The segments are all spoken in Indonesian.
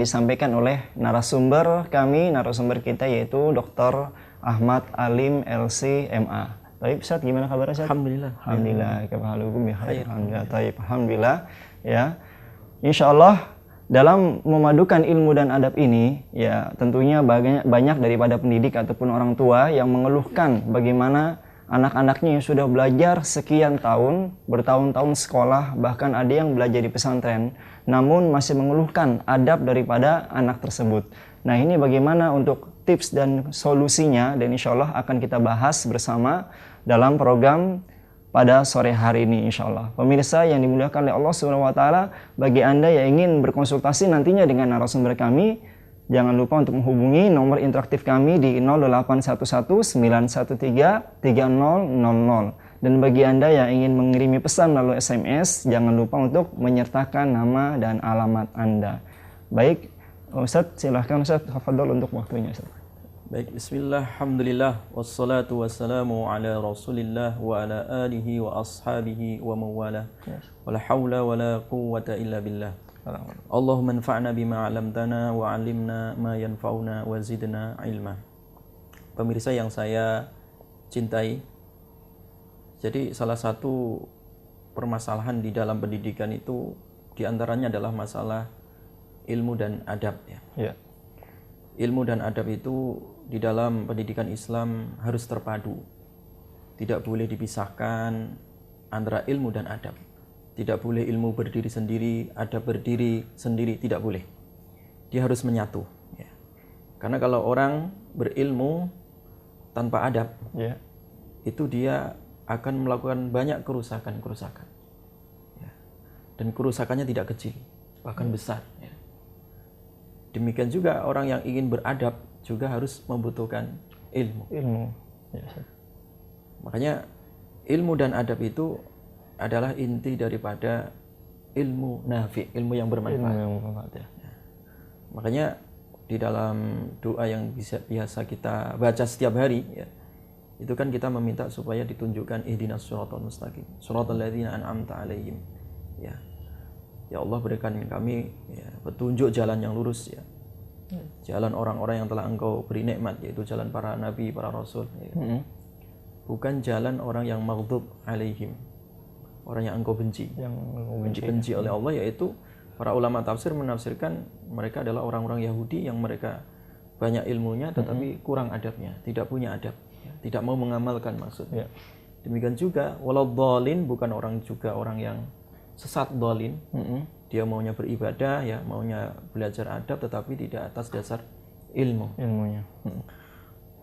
disampaikan oleh narasumber kita yaitu Dr. Ahmad Alim LC MA. Baik Ustaz, gimana kabarnya Ustaz? Alhamdulillah. Alhamdulillah, kabahalukum ya khair. Alhamdulillah. Ya. Insyaallah dalam memadukan ilmu dan adab ini, ya tentunya banyak daripada pendidik ataupun orang tua yang mengeluhkan bagaimana anak-anaknya yang sudah belajar sekian tahun, bertahun-tahun sekolah, bahkan ada yang belajar di pesantren, namun masih mengeluhkan adab daripada anak tersebut. Nah, ini bagaimana untuk tips dan solusinya, dan insya Allah akan kita bahas bersama dalam program pada sore hari ini insya Allah. Pemirsa yang dimuliakan oleh Allah SWT, bagi Anda yang ingin berkonsultasi nantinya dengan narasumber kami, jangan lupa untuk menghubungi nomor interaktif kami di 0811-913-3000. Dan bagi Anda yang ingin mengirimi pesan melalui SMS, jangan lupa untuk menyertakan nama dan alamat Anda. Baik, Ustadz, silahkan Ustadz, tafadhol untuk waktunya Ustadz. Baik, bismillah, alhamdulillah, wassalatu wassalamu ala rasulillah wa ala alihi wa ashabihi wa mawala. Wala hawla wala quwwata illa billah. Allahumma anfa'na bima 'allamtana wa 'allimna ma yanfa'una wa zidna ilma. Pemirsa yang saya cintai, jadi salah satu permasalahan di dalam pendidikan itu diantaranya adalah masalah ilmu dan adab ya. Ya. Ilmu dan adab itu di dalam pendidikan Islam harus terpadu. Tidak boleh dipisahkan antara ilmu dan adab. Tidak boleh ilmu berdiri sendiri, adab berdiri sendiri, tidak boleh. Dia harus menyatu. Ya. Karena kalau orang berilmu tanpa adab, ya, itu dia akan melakukan banyak kerusakan. Ya. Dan kerusakannya tidak kecil, bahkan besar. Ya. Demikian juga orang yang ingin beradab juga harus membutuhkan ilmu. Ya. Makanya ilmu dan adab itu adalah inti daripada ilmu nafi, ilmu yang bermanfaat. Ya. Makanya di dalam doa yang biasa kita baca setiap hari, ya, itu kan kita meminta supaya ditunjukkan ihdinas siratal mustaqim, siratal ladzina an'amta 'alaihim. Ya. Ya Allah, berikan kami ya, petunjuk jalan yang lurus, ya. Jalan orang-orang yang telah Engkau beri nikmat, yaitu jalan para nabi, para rasul. Ya. Bukan jalan orang yang maghdub 'alaihim, orang yang Engkau benci, benci oleh Allah, yaitu para ulama tafsir menafsirkan mereka adalah orang-orang Yahudi yang mereka banyak ilmunya tetapi kurang adabnya, tidak punya adab, ya, tidak mau mengamalkan maksudnya. Demikian juga waladhdallin, bukan orang yang sesat dhalin. Dia maunya beribadah, ya, maunya belajar adab tetapi tidak atas dasar ilmunya.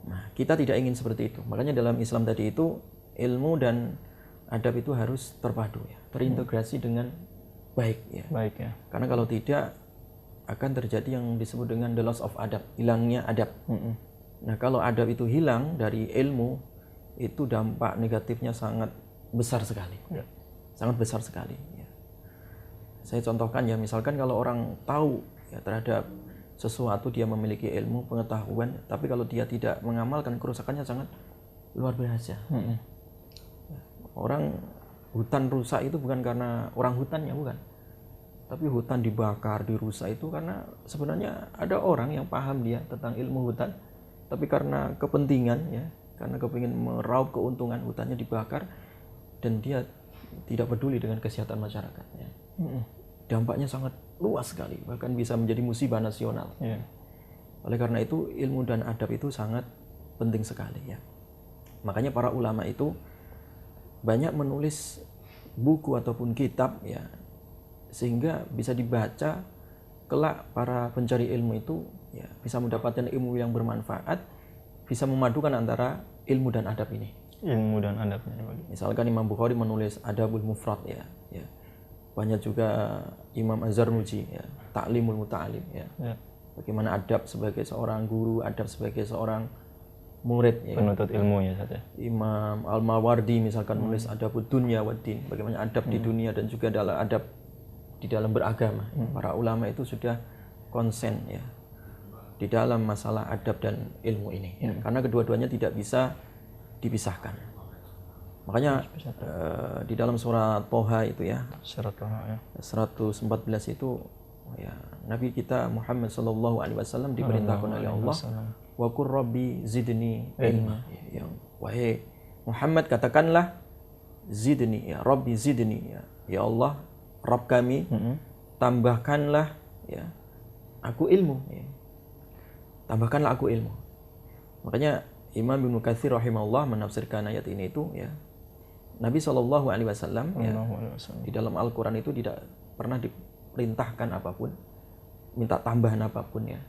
Nah, kita tidak ingin seperti itu. Makanya dalam Islam tadi itu ilmu dan adab itu harus terpadu, ya, terintegrasi dengan baik, ya. Karena kalau tidak akan terjadi yang disebut dengan the loss of adab, hilangnya adab. Nah, kalau adab itu hilang dari ilmu, itu dampak negatifnya sangat besar sekali. Sangat besar sekali, ya. Saya contohkan, ya, misalkan kalau orang tahu, ya, terhadap sesuatu, dia memiliki ilmu, pengetahuan, tapi kalau dia tidak mengamalkan, kerusakannya sangat luar biasa. Orang hutan rusak itu bukan karena orang hutannya, bukan. Tapi hutan dibakar, dirusak itu karena sebenarnya ada orang yang paham dia tentang ilmu hutan, tapi karena kepentingan, ya, karena kepingin meraup keuntungan, hutannya dibakar dan dia tidak peduli dengan kesehatan masyarakat. Ya. Dampaknya sangat luas sekali, bahkan bisa menjadi musibah nasional. Oleh karena itu ilmu dan adab itu sangat penting sekali, ya. Makanya para ulama itu banyak menulis buku ataupun kitab, ya, sehingga bisa dibaca kelak para pencari ilmu itu, ya, bisa mendapatkan ilmu yang bermanfaat, bisa memadukan antara ilmu dan adab ini. Misalkan Imam Bukhari menulis Adabul Mufrad, ya. Banyak juga Imam Az-Zarnuji, ya, Ta'limul Muta'alim, ya. Bagaimana adab sebagai seorang guru, adab sebagai seorang murid, ya, penuntut ilmu, ya, saja. Imam Al-Mawardi misalkan menulis Adabud Dunya Waddin, bagaimana adab di dunia dan juga dalam adab di dalam beragama. Para ulama itu sudah konsen, ya, di dalam masalah adab dan ilmu ini, ya. Karena kedua-duanya tidak bisa dipisahkan. Makanya di dalam surat Toha itu, ya, 114 itu ya Nabi kita Muhammad sallallahu alaihi wasallam diperintahkan oleh Allah, wa qur rabbi zidni ilma. Yang wahai Muhammad katakanlah zidni, ya Rabbi zidni, ya Allah Rabb kami, tambahkanlah ya aku ilmu, ya. Tambahkanlah aku ilmu. Makanya Imam Ibnu Katsir rahimahullah menafsirkan ayat ini itu ya Nabi sallallahu alaihi wasallam ya, di dalam Al-Qur'an itu tidak pernah diperintahkan apapun, minta tambahan apapun ya,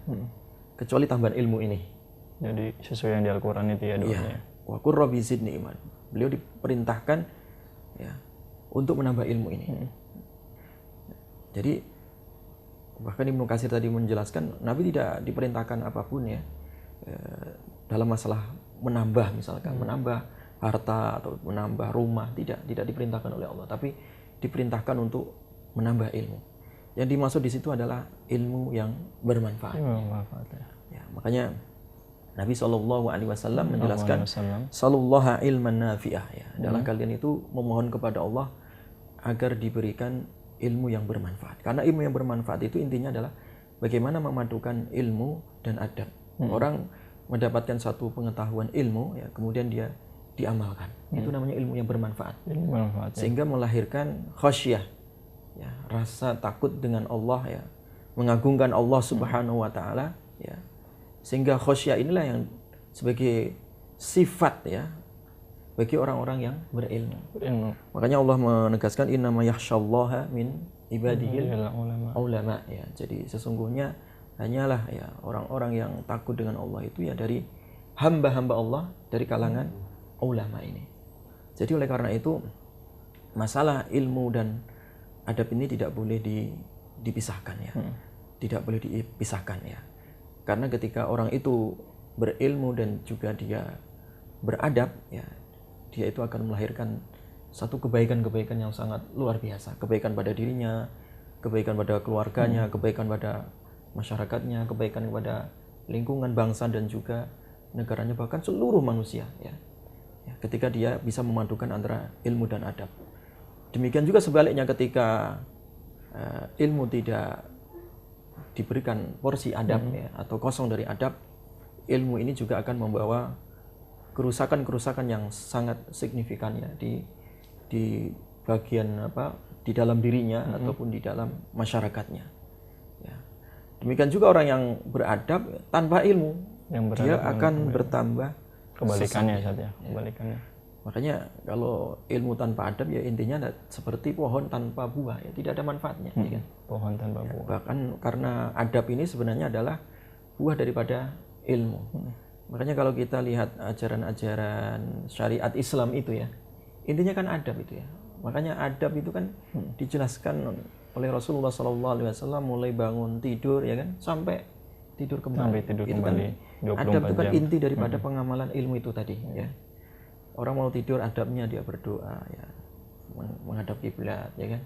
kecuali tambahan ilmu ini. Jadi sesuai yang di Al-Qur'an itu ya doanya. Wa qur rabbi zidni iman. Beliau diperintahkan ya untuk menambah ilmu ini. Jadi bahkan Ibnu Katsir tadi menjelaskan Nabi tidak diperintahkan apapun ya dalam masalah menambah, misalkan menambah harta atau menambah rumah, tidak diperintahkan oleh Allah, tapi diperintahkan untuk menambah ilmu. Yang dimaksud di situ adalah ilmu yang bermanfaat. Ya, makanya Nabi SAW menjelaskan sallallahu ilman nafi'ah ya. Adalah kalian itu memohon kepada Allah agar diberikan ilmu yang bermanfaat. Karena ilmu yang bermanfaat itu intinya adalah bagaimana memadukan ilmu dan adab. Orang mendapatkan satu pengetahuan ilmu ya, kemudian dia diamalkan. Itu namanya ilmu yang bermanfaat. Sehingga melahirkan khasyah ya, rasa takut dengan Allah ya, mengagungkan Allah Subhanahu wa taala ya. Sehingga khasyah inilah yang sebagai sifat ya bagi orang-orang yang berilmu. Makanya Allah menegaskan innama yakhsyallaha min ibadihil ulama ya. Jadi sesungguhnya hanyalah ya orang-orang yang takut dengan Allah itu ya dari hamba-hamba Allah dari kalangan ulama ini. Jadi oleh karena itu masalah ilmu dan adab ini tidak boleh dipisahkan ya. Tidak boleh dipisahkan ya. Karena ketika orang itu berilmu dan juga dia beradab ya, dia itu akan melahirkan satu kebaikan-kebaikan yang sangat luar biasa. Kebaikan pada dirinya, kebaikan pada keluarganya, kebaikan pada masyarakatnya, kebaikan kepada lingkungan bangsa dan juga negaranya, bahkan seluruh manusia ya. Ketika dia bisa memadukan antara ilmu dan adab. Demikian juga sebaliknya ketika ilmu tidak diberikan porsi adab ya, atau kosong dari adab, ilmu ini juga akan membawa kerusakan-kerusakan yang sangat signifikan ya di bagian di dalam dirinya ataupun di dalam masyarakatnya. Ya. Demikian juga orang yang beradab tanpa ilmu, dia akan bertambah kebalikannya saja. Kebalikannya. Makanya kalau ilmu tanpa adab ya intinya seperti pohon tanpa buah ya, tidak ada manfaatnya ya kan? Pohon tanpa buah. Bahkan karena adab ini sebenarnya adalah buah daripada ilmu. Makanya kalau kita lihat ajaran-ajaran syariat Islam itu ya, intinya kan adab itu ya. Makanya adab itu kan dijelaskan oleh Rasulullah SAW mulai bangun tidur ya kan sampai tidur kembali. Sampai tidur itu kembali. Kan, adab itu kan inti daripada pengamalan ilmu itu tadi ya. Orang mau tidur adabnya dia berdoa ya, menghadap kiblat ya kan,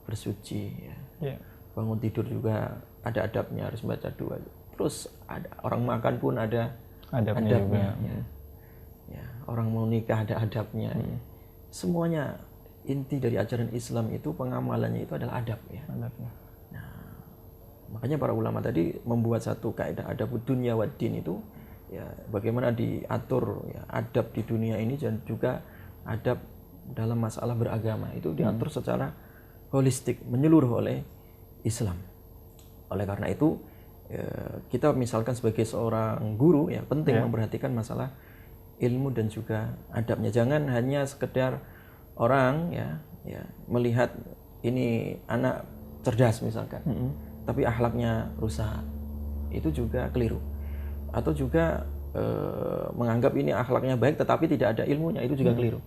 bersuci ya. Bangun tidur juga ada adabnya, harus baca doa. Terus ada orang makan pun ada adabnya ya. Ya, orang mau nikah ada adabnya. Semuanya inti dari ajaran Islam itu pengamalannya itu adalah adab ya. Adabnya. Nah, makanya para ulama tadi membuat satu kaidah adabud dunya wad din itu ya, bagaimana diatur ya, adab di dunia ini dan juga adab dalam masalah beragama itu diatur secara holistik, menyeluruh oleh Islam. Oleh karena itu ya, kita misalkan sebagai seorang guru ya penting memperhatikan masalah ilmu dan juga adabnya. Jangan hanya sekedar orang ya melihat ini anak cerdas misalkan, tapi akhlaknya rusak, itu juga keliru. Atau juga menganggap ini akhlaknya baik tetapi tidak ada ilmunya, itu juga keliru.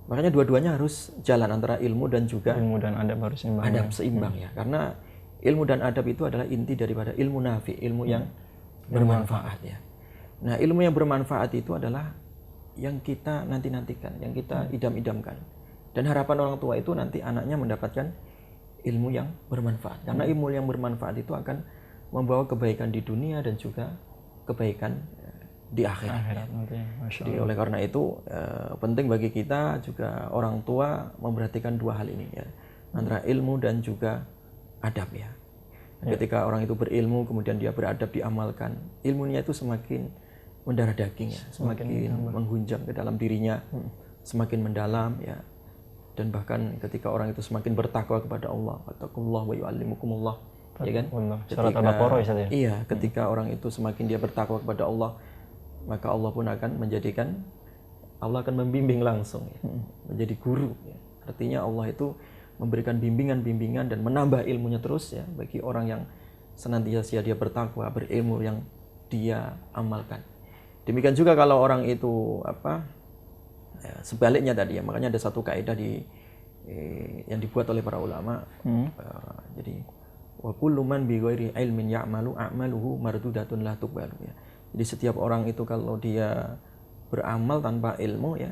Makanya dua-duanya harus jalan, antara ilmu dan juga ilmu dan adab harus seimbang. Adab seimbang ya. Karena ilmu dan adab itu adalah inti daripada ilmu nafi, ilmu yang bermanfaat ya. Nah, ilmu yang bermanfaat itu adalah yang kita nanti-nantikan, yang kita idam-idamkan. Dan harapan orang tua itu nanti anaknya mendapatkan ilmu yang bermanfaat. Karena ilmu yang bermanfaat itu akan membawa kebaikan di dunia dan juga kebaikan di akhirat. Jadi oleh karena itu penting bagi kita juga orang tua memperhatikan dua hal ini ya, antara ilmu dan juga adab ya. Ketika orang itu berilmu, kemudian dia beradab, diamalkan, ilmunya itu semakin mendarah daging ya, semakin menghunjam ke dalam dirinya, semakin mendalam ya. Dan bahkan ketika orang itu semakin bertakwa kepada Allah, fattaqullaha wa yu'allimukumullah, ya kan? Surat Al-Baqarah ya. Iya, ketika orang itu semakin dia bertakwa kepada Allah, maka Allah pun akan menjadikan, Allah akan membimbing langsung ya, menjadi guru ya. Artinya Allah itu memberikan bimbingan-bimbingan dan menambah ilmunya terus ya bagi orang yang senantiasa dia bertakwa, berilmu yang dia amalkan. Demikian juga kalau orang itu ya, sebaliknya tadi ya, makanya ada satu kaidah yang dibuat oleh para ulama. Jadi wa kullu man bi ghairi ilmin ya'malu a'maluhu mardudatun la tuqbalu ya. Jadi setiap orang itu kalau dia beramal tanpa ilmu ya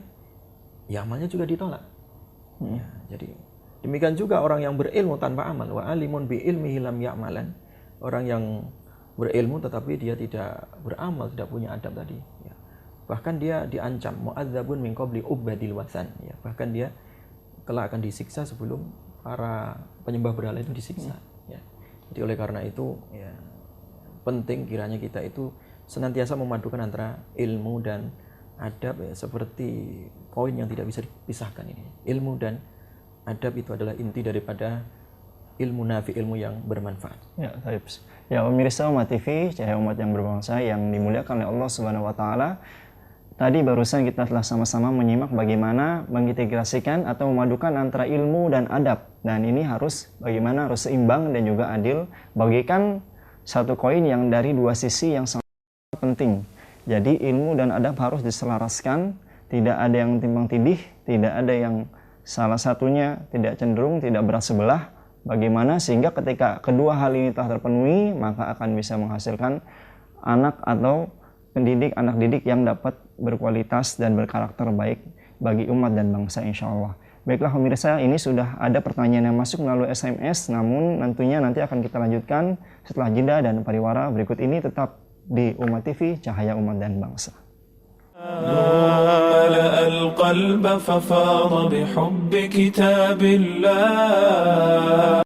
amalnya juga ditolak. Ya, jadi demikian juga orang yang berilmu tanpa amal, wa alimun bi ilmihi lam ya'malan. Orang yang berilmu tetapi dia tidak beramal, tidak punya adab tadi ya. Bahkan dia diancam mu'adzabun min qabli ubadil wasan ya. Bahkan dia kelak akan disiksa sebelum para penyembah berhala itu disiksa ya. Jadi oleh karena itu ya penting kiranya kita itu senantiasa memadukan antara ilmu dan adab ya, seperti poin yang tidak bisa dipisahkan ini. Ilmu dan adab itu adalah inti daripada ilmu nafi, ilmu yang bermanfaat. Ya, baik. Ya, pemirsa Umat TV, cahaya umat yang berbangsa yang dimuliakan oleh Allah Subhanahu wa taala. Tadi barusan kita telah sama-sama menyimak bagaimana mengintegrasikan atau memadukan antara ilmu dan adab. Dan ini harus seimbang dan juga adil, bagikan satu koin yang dari dua sisi yang sangat penting. Jadi ilmu dan adab harus diselaraskan, tidak ada yang timbang tindih, tidak ada yang salah satunya tidak cenderung, tidak berat sebelah. Bagaimana sehingga ketika kedua hal ini telah terpenuhi, maka akan bisa menghasilkan anak atau anak didik yang dapat berkualitas dan berkarakter baik bagi umat dan bangsa insya Allah. Baiklah pemirsa, ini sudah ada pertanyaan yang masuk melalui SMS, namun nanti akan kita lanjutkan setelah jeda dan pariwara berikut ini. Tetap di Umat TV, cahaya umat dan bangsa. ملأ القلب ففاض بحب كتاب الله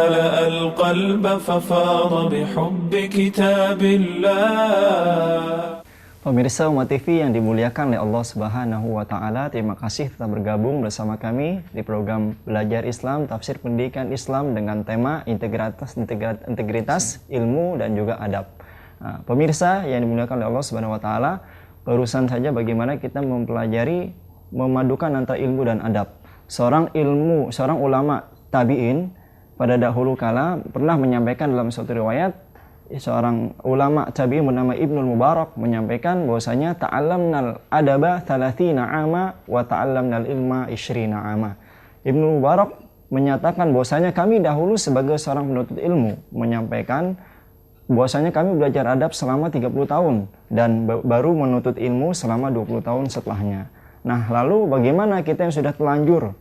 ملأ القلب ففاض بحب كتاب الله. Pemirsa Umat TV yang dimuliakan oleh Allah Subhanahu wa taala, terima kasih telah bergabung bersama kami di program Belajar Islam, Tafsir Pendidikan Islam dengan tema integritas ilmu dan juga adab. Nah, pemirsa yang dimuliakan oleh Allah Subhanahu wa taala, barusan saja bagaimana kita mempelajari memadukan antara ilmu dan adab. Seorang ulama tabi'in pada dahulu kala pernah menyampaikan dalam suatu riwayat, seorang ulama tabi'in bernama Ibnul Mubarak menyampaikan bahwasanya ta'allamnal adaba 30 ama wa ta'allamnal ilma 20 ama. Ibnul Mubarak menyatakan bahwasanya kami dahulu sebagai seorang penuntut ilmu menyampaikan bahwasanya kami belajar adab selama 30 tahun dan baru menuntut ilmu selama 20 tahun setelahnya. Nah, lalu bagaimana kita yang sudah telanjur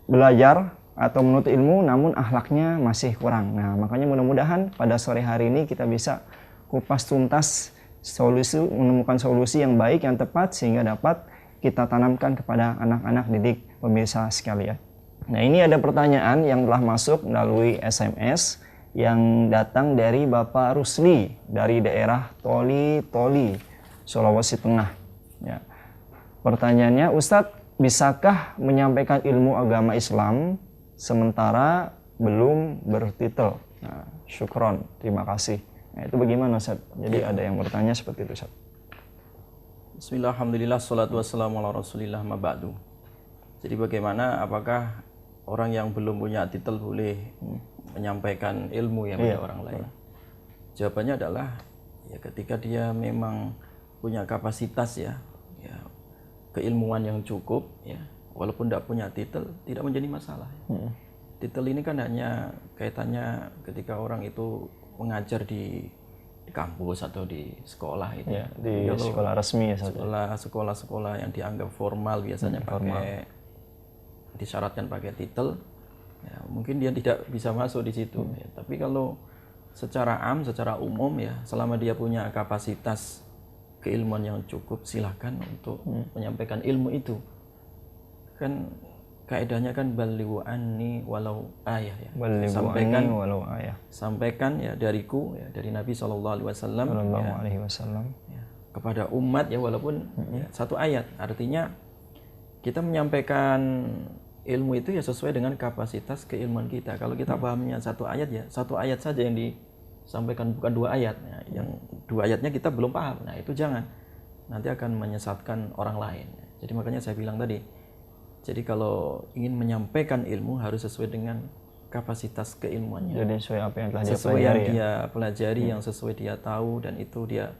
belajar atau menuntut ilmu namun akhlaknya masih kurang. Nah, makanya mudah-mudahan pada sore hari ini kita bisa kupas tuntas menemukan solusi yang baik, yang tepat sehingga dapat kita tanamkan kepada anak-anak didik pemirsa sekalian. Nah, ini ada pertanyaan yang telah masuk melalui SMS yang datang dari Bapak Rusli dari daerah Toli, Sulawesi Tengah. Ya. Pertanyaannya, Ustadz, bisakah menyampaikan ilmu agama Islam sementara belum bertitel? Nah, syukron, terima kasih. Nah, itu bagaimana, Ustadz? Jadi ada yang bertanya seperti itu, Ustadz. Bismillah, alhamdulillah, salatu wassalamu ala rasulillah, ma ba'du. Jadi bagaimana, apakah orang yang belum punya titel boleh menyampaikan ilmu yang pada orang lain? Jawabannya adalah ya ketika dia memang punya kapasitas ya keilmuan yang cukup ya, walaupun tidak punya titel tidak menjadi masalah. Titel ini kan hanya kaitannya ketika orang itu mengajar di kampus atau di sekolah itu. Ya, di sekolah resmi ya. Sekolah-sekolah yang dianggap formal biasanya disyaratkan pakai titel. Ya, mungkin dia tidak bisa masuk di situ. Ya. Tapi kalau secara umum ya, selama dia punya kapasitas keilmuan yang cukup, silakan untuk menyampaikan ilmu itu. Kan kaidahnya kan balighu anni walau ayah ya. Balighu Sampaikan anni walau ayah. Sampaikan ya dariku ya, dari Nabi SAW Sallallahu alaihi wasallam. ya, kepada umat ya, walaupun ya, satu ayat. Artinya kita menyampaikan ilmu itu ya sesuai dengan kapasitas keilmuan kita. Kalau kita pahamnya satu ayat ya satu ayat saja yang disampaikan, bukan dua ayat. Ya, yang dua ayatnya kita belum paham. Nah itu jangan, nanti akan menyesatkan orang lain. Jadi makanya saya bilang tadi, jadi kalau ingin menyampaikan ilmu harus sesuai dengan kapasitas keilmuannya. Jadi sesuai apa yang telah dia Sesuai yang pelajari ya. dia pelajari, yang sesuai dia tahu, dan itu dia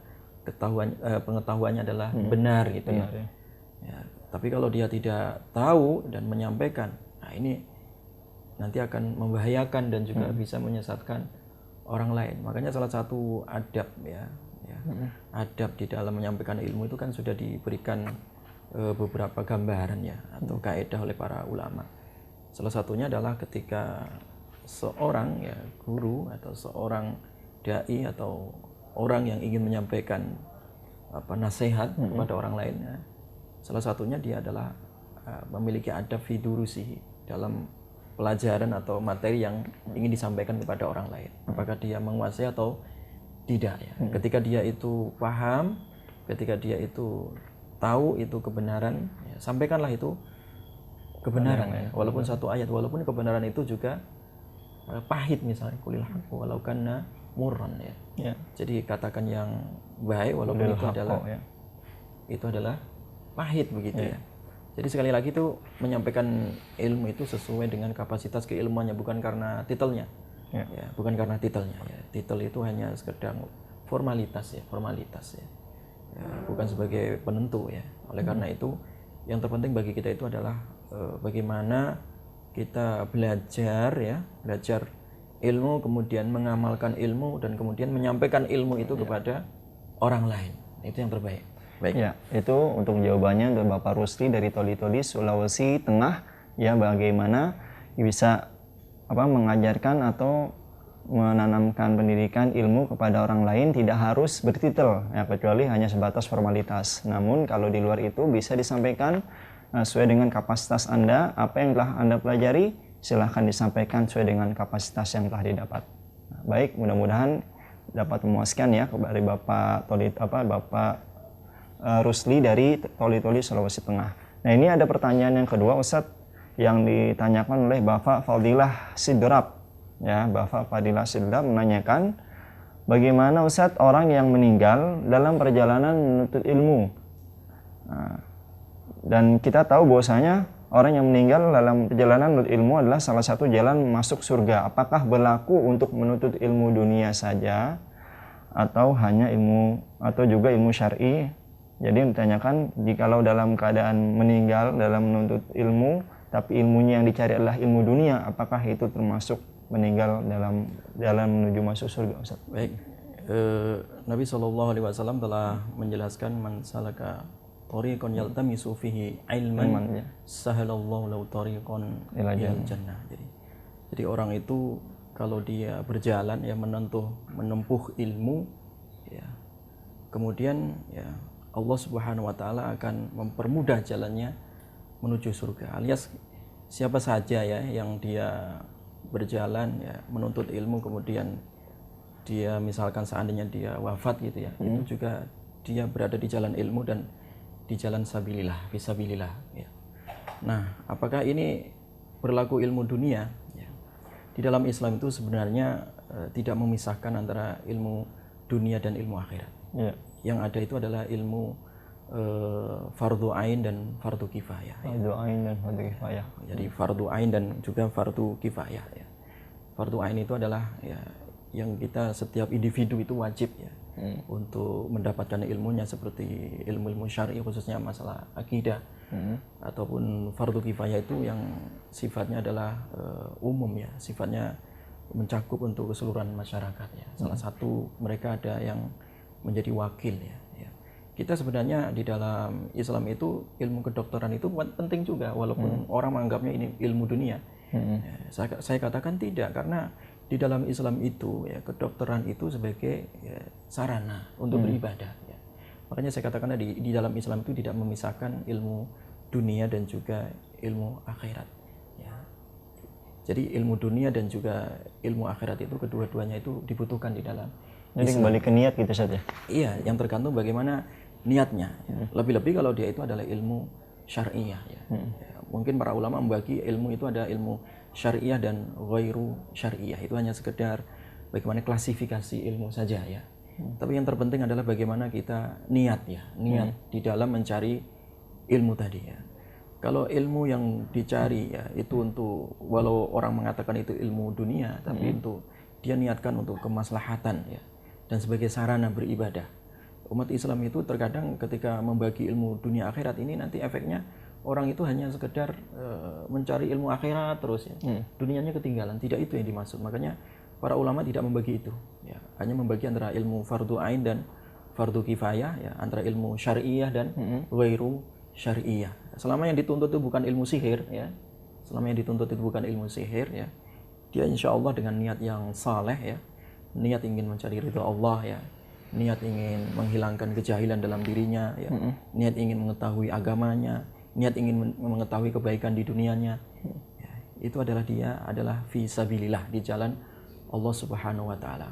pengetahuannya adalah benar gitu ya. Benar, ya. Ya, tapi kalau dia tidak tahu dan menyampaikan, nah ini nanti akan membahayakan dan juga bisa menyesatkan orang lain. Makanya salah satu adab ya, adab di dalam menyampaikan ilmu itu kan sudah diberikan beberapa gambaran ya atau kaidah oleh para ulama. Salah satunya adalah ketika seorang ya guru atau seorang dai atau orang yang ingin menyampaikan nasihat kepada orang lain ya, salah satunya dia adalah memiliki adab fi durusihi, dalam pelajaran atau materi yang ingin disampaikan kepada orang lain. Apakah dia menguasai atau tidak ya. Ketika dia itu paham, ketika dia itu tahu itu kebenaran, ya, sampaikanlah itu kebenaran ya. Walaupun satu ayat, walaupun kebenaran itu juga pahit misalnya, kulil haqqu walau kana murran ya. Ya. Jadi katakan yang baik walaupun itu adalah pahit begitu ya. Jadi sekali lagi itu menyampaikan ilmu itu sesuai dengan kapasitas keilmuannya, bukan karena titelnya. Ya, bukan karena titelnya ya. Titel itu hanya sekedar formalitas ya, ya, bukan sebagai penentu ya. Oleh karena itu yang terpenting bagi kita itu adalah bagaimana kita belajar ya, belajar ilmu, kemudian mengamalkan ilmu, dan kemudian menyampaikan ilmu itu kepada orang lain. Itu yang terbaik. Baik. Ya, itu untuk jawabannya untuk Bapak Rusli dari Toli-Toli Sulawesi Tengah ya, bagaimana bisa mengajarkan atau menanamkan pendidikan ilmu kepada orang lain tidak harus bertitel ya, kecuali hanya sebatas formalitas. Namun kalau di luar itu bisa disampaikan sesuai dengan kapasitas Anda, apa yang telah Anda pelajari silahkan disampaikan sesuai dengan kapasitas yang telah didapat. Nah, baik, mudah-mudahan dapat memuaskan ya kepada Bapak Rusli dari Toli-Toli Sulawesi Tengah. Nah ini ada pertanyaan yang kedua Ustadz, yang ditanyakan oleh Bapak Fadilah Sidrab. Ya, Bapak Fadilah Sidrab menanyakan, bagaimana Ustadz orang yang meninggal dalam perjalanan menuntut ilmu? Nah, dan kita tahu bahwasanya orang yang meninggal dalam perjalanan menuntut ilmu adalah salah satu jalan masuk surga. Apakah berlaku untuk menuntut ilmu dunia saja atau hanya ilmu atau juga ilmu syar'i? Jadi ditanyakan, jikalau dalam keadaan meninggal dalam menuntut ilmu tapi ilmunya yang dicari adalah ilmu dunia, apakah itu termasuk meninggal dalam jalan menuju masuk surga, Ustaz? Baik. Nabi SAW telah menjelaskan, man salaka tariqan yaltamisu fihi ilman sahalallahu lahu tariqan ilal jannah. Jadi orang itu kalau dia berjalan ya menempuh ilmu ya, kemudian ya Allah Subhanahu wa taala akan mempermudah jalannya menuju surga. Alias siapa saja ya yang dia berjalan ya menuntut ilmu, kemudian dia misalkan seandainya dia wafat gitu ya, itu juga dia berada di jalan ilmu dan di jalan sabilillah, fisabilillah ya. Nah, apakah ini berlaku ilmu dunia ya? Di dalam Islam itu sebenarnya tidak memisahkan antara ilmu dunia dan ilmu akhirat. Ya. Yang ada itu adalah ilmu fardu ain dan fardu kifayah. Fardu ain dan fardu kifayah. Jadi fardu ain dan juga fardu kifayah ya. Fardu ain itu adalah ya yang kita setiap individu itu wajib ya untuk mendapatkan ilmunya, seperti ilmu-ilmu syar'i khususnya masalah akidah. Ataupun fardu kifayah itu yang sifatnya adalah umum ya, sifatnya mencakup untuk keseluruhan masyarakat ya. Salah satu mereka ada yang menjadi wakil ya. Kita sebenarnya di dalam Islam itu ilmu kedokteran itu penting juga, walaupun orang menganggapnya ini ilmu dunia. Saya katakan tidak, karena di dalam Islam itu ya kedokteran itu sebagai ya, sarana untuk beribadah ya. Makanya saya katakan di dalam Islam itu tidak memisahkan ilmu dunia dan juga ilmu akhirat. Jadi ilmu dunia dan juga ilmu akhirat itu kedua-duanya itu dibutuhkan di dalam. Jadi kembali ke niat gitu saja. Iya, yang tergantung bagaimana niatnya. Lebih-lebih kalau dia itu adalah ilmu syariah. Ya. Ya, mungkin para ulama membagi ilmu itu ada ilmu syariah dan ghairu syariah. Itu hanya sekedar bagaimana klasifikasi ilmu saja ya. Tapi yang terpenting adalah bagaimana kita niat ya, niat di dalam mencari ilmu tadi ya. Kalau ilmu yang dicari ya itu untuk, walau orang mengatakan itu ilmu dunia, tapi untuk dia niatkan untuk kemaslahatan ya, dan sebagai sarana beribadah. Umat Islam itu terkadang ketika membagi ilmu dunia akhirat ini nanti efeknya orang itu hanya sekedar mencari ilmu akhirat terus ya. Dunianya ketinggalan, tidak itu yang dimaksud. Makanya para ulama tidak membagi itu ya, hanya membagi antara ilmu fardu ain dan fardu kifayah ya, antara ilmu syariah dan ghairu syariah. Selama yang dituntut itu bukan ilmu sihir ya, selama yang dituntut itu bukan ilmu sihir ya, dia insya Allah dengan niat yang saleh ya, niat ingin mencari ridha Allah ya, niat ingin menghilangkan kejahilan dalam dirinya ya, niat ingin mengetahui agamanya, niat ingin mengetahui kebaikan di dunianya ya, itu adalah dia adalah fi sabilillah, di jalan Allah Subhanahu wa taala.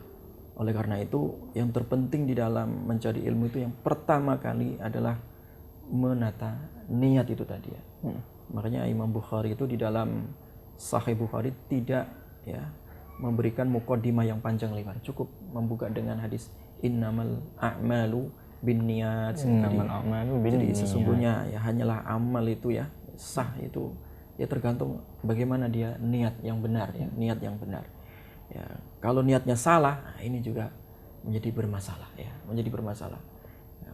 Oleh karena itu yang terpenting di dalam mencari ilmu itu yang pertama kali adalah menata niat itu tadi ya. Makanya Imam Bukhari itu di dalam Sahih Bukhari tidak ya memberikan muqaddimah yang panjang lebar, cukup membuka dengan hadis innamal a'malu binniyat. Jadi sesungguhnya ya hanyalah amal itu ya sah itu ya tergantung bagaimana dia niat yang benar ya, niat yang benar. Ya, kalau niatnya salah, nah ini juga menjadi bermasalah ya, menjadi bermasalah.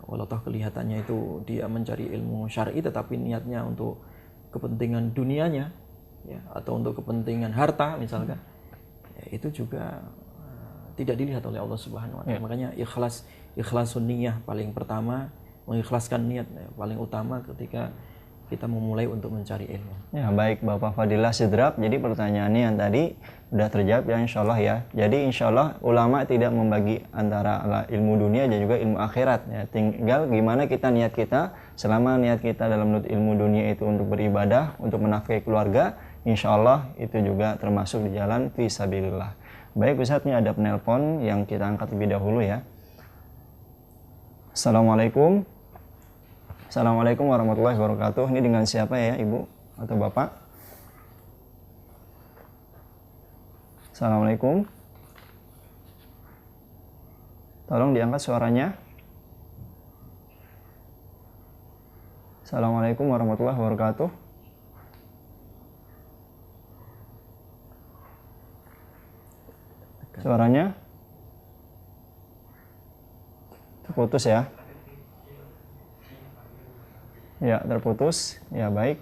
Walau toh kelihatannya itu dia mencari ilmu syar'i tetapi niatnya untuk kepentingan dunianya ya, atau untuk kepentingan harta misalkan ya, itu juga tidak dilihat oleh Allah Subhanahu wa taala. Makanya ikhlasun niyah paling pertama, mengikhlaskan niat ya, paling utama ketika kita memulai untuk mencari ilmu. Ya baik Bapak Fadilah Sidrap, jadi pertanyaannya yang tadi sudah terjawab ya insya Allah ya. Jadi insya Allah ulama tidak membagi antara ilmu dunia dan juga ilmu akhirat ya. Tinggal gimana kita niat kita, selama niat kita dalam ilmu dunia itu untuk beribadah, untuk menafkahi keluarga, insya Allah itu juga termasuk di jalan fisabilillah. Baik Ustaz, ini ada penelpon yang kita angkat lebih dahulu ya. Assalamualaikum. Assalamualaikum warahmatullahi wabarakatuh. Ini dengan siapa ya, Ibu atau Bapak? Assalamualaikum. Tolong diangkat suaranya. Assalamualaikum warahmatullahi wabarakatuh. Suaranya terputus ya. Ya, terputus. Ya, baik.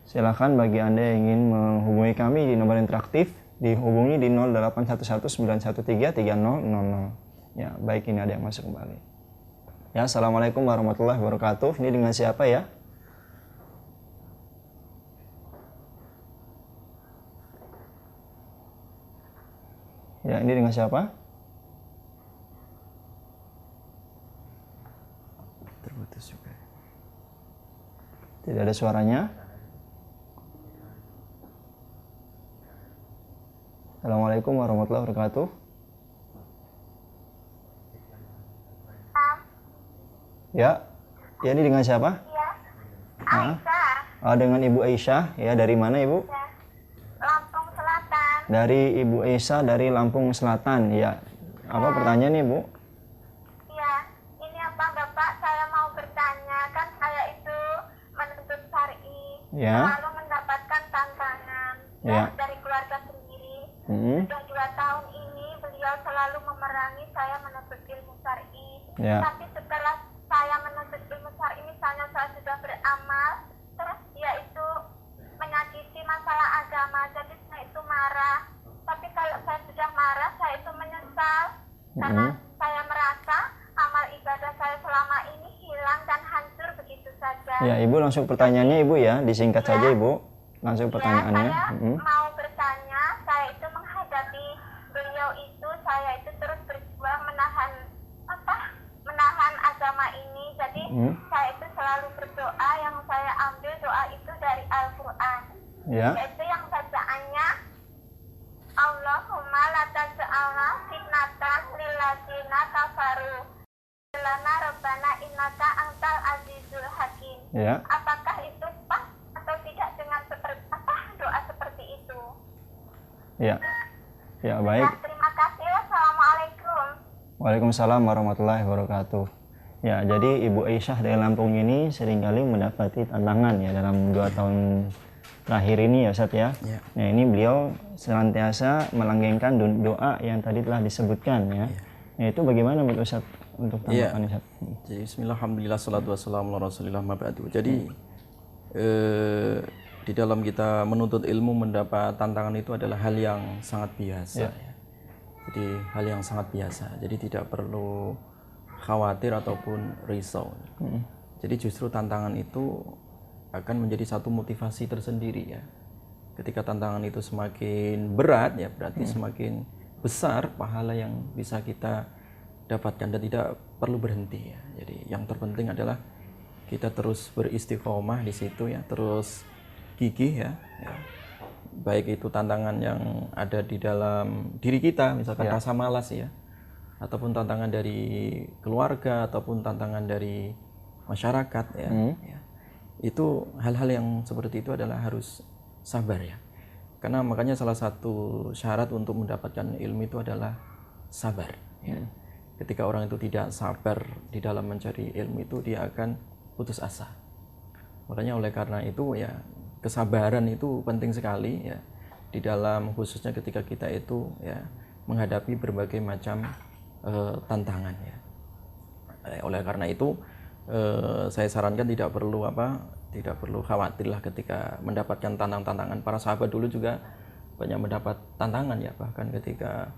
Silakan bagi Anda yang ingin menghubungi kami di nomor interaktif, dihubungi di 081191133000. Ya, baik, ini ada yang masuk kembali. Ya, Assalamualaikum warahmatullahi wabarakatuh. Ini dengan siapa ya? Ya, ini dengan siapa? Terputus juga. Tidak ada suaranya. Assalamualaikum warahmatullahi wabarakatuh. Ya, ya ini dengan siapa? Ya, Aisyah. Dengan Ibu Aisyah. Ya, dari mana Ibu? Ya, Lampung Selatan. Dari Ibu Aisyah dari Lampung Selatan. Ya, apa pertanyaannya Ibu? Ya, ini apa Bapak? Saya mau bertanya, kan saya itu menuntut syar'i, Ya. lalu mendapatkan tantangan Ya. dari keluarga sendiri. Sudah 2 tahun ini beliau selalu memerangi saya menuntut ilmu syar'i. Ya. Tapi setelah saya menuntut ilmu syar'i, misalnya saya sudah beramal, terus dia itu menyakiti masalah agama, jadi saya itu marah. Tapi kalau saya sudah marah, saya itu menyesal karena saya merasa amal ibadah saya selama ini hilang dan hancur begitu saja. Ya, Ibu langsung pertanyaannya Ibu ya, disingkat saja Ibu. Langsung pertanyaannya. Ya, saya mau bertanya, saya itu menghadapi beliau itu, saya itu terus berjuang menahan agama ini. Jadi saya itu selalu berdoa, yang saya ambil doa itu dari Al-Quran. Ya. Yaitu yang bacaannya Ya. Apakah itu pas atau tidak dengan doa seperti itu? Ya. Ya, baik. Nah, terima kasih. Wassalamualaikum. Waalaikumsalam warahmatullahi wabarakatuh. Ya, jadi Ibu Aisyah dari Lampung ini seringkali mendapati tantangan ya dalam 2 tahun terakhir ini ya Ustaz ya. Ya. Nah, ini beliau senantiasa melanggengkan doa yang tadi telah disebutkan ya. Nah, itu bagaimana menurut Ustaz untuk tanggapan Ustaz? Jadi bismillah, alhamdulillah, salatu wassalamu ala rasulillah ma ba'du. Jadi di dalam kita menuntut ilmu mendapat tantangan itu adalah hal yang sangat biasa ya. Jadi hal yang sangat biasa. Jadi tidak perlu khawatir ataupun risau. Jadi justru tantangan itu akan menjadi satu motivasi tersendiri ya. Ketika tantangan itu semakin berat ya, berarti semakin besar pahala yang bisa kita dapatkan dan tidak perlu berhenti ya. Jadi yang terpenting adalah kita terus beristiqomah di situ ya, terus gigih ya. Baik itu tantangan yang ada di dalam diri kita, misalkan rasa malas ya, ataupun tantangan dari keluarga ataupun tantangan dari masyarakat ya. Itu hal-hal yang seperti itu adalah harus sabar ya. Karena makanya salah satu syarat untuk mendapatkan ilmu itu adalah sabar ya. Ketika orang itu tidak sabar di dalam mencari ilmu itu, dia akan putus asa. Makanya oleh karena itu ya, kesabaran itu penting sekali ya di dalam, khususnya ketika kita itu ya menghadapi berbagai macam tantangan ya. Oleh karena itu saya sarankan tidak perlu khawatir lah ketika mendapatkan tantangan. Para sahabat dulu juga banyak mendapat tantangan ya, bahkan ketika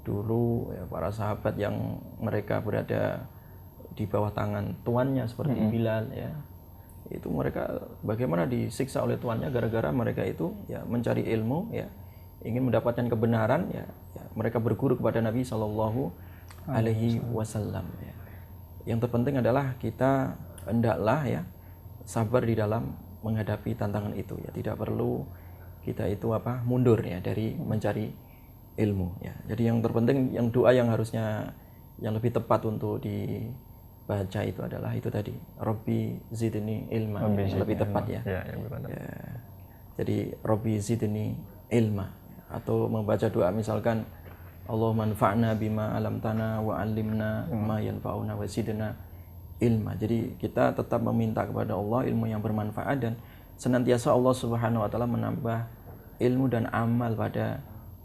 dulu ya, para sahabat yang mereka berada di bawah tangan tuannya seperti Bilal ya, itu mereka bagaimana disiksa oleh tuannya gara-gara mereka itu ya mencari ilmu ya, ingin mendapatkan kebenaran ya, mereka berguru kepada Nabi Shallallahu Alaihi Wasallam ya. Yang terpenting adalah kita hendaklah ya sabar di dalam menghadapi tantangan itu ya, tidak perlu kita itu mundur ya dari mencari ilmu ya. Jadi yang terpenting, yang doa yang harusnya yang lebih tepat untuk dibaca itu adalah itu tadi, Rabbi zidni ilma, yang lebih tepat ya. Jadi Rabbi zidni ilma, atau membaca doa misalkan Allahumma anfa'na bima alamtana wa 'allimna ma yanfa'una wa zidna ilma. Jadi kita tetap meminta kepada Allah ilmu yang bermanfaat, dan senantiasa Allah Subhanahu wa taala menambah ilmu dan amal pada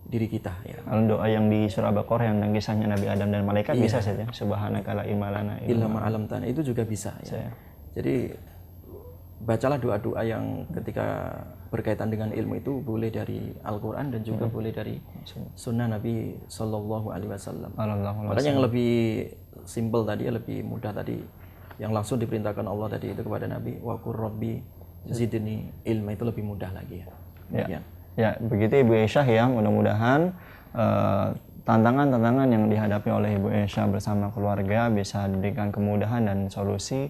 diri kita ya. Kalau doa yang di surah Baqarah yang kisahnya Nabi Adam dan malaikat bisa saja, subhanaka la ilma lana illa ma 'allamtana, itu juga bisa ya. Jadi bacalah doa-doa yang ketika berkaitan dengan ilmu itu boleh dari Al-Qur'an dan juga boleh dari sunnah Nabi Sallallahu Alaihi Wasallam. Makanya yang lebih simpel tadi, lebih mudah tadi, yang langsung diperintahkan Allah tadi itu kepada Nabi, wa qur rabbi zidni ilma, itu lebih mudah lagi ya. Ya, begitu Ibu Aisyah ya, mudah-mudahan tantangan-tantangan yang dihadapi oleh Ibu Aisyah bersama keluarga bisa diberikan kemudahan dan solusi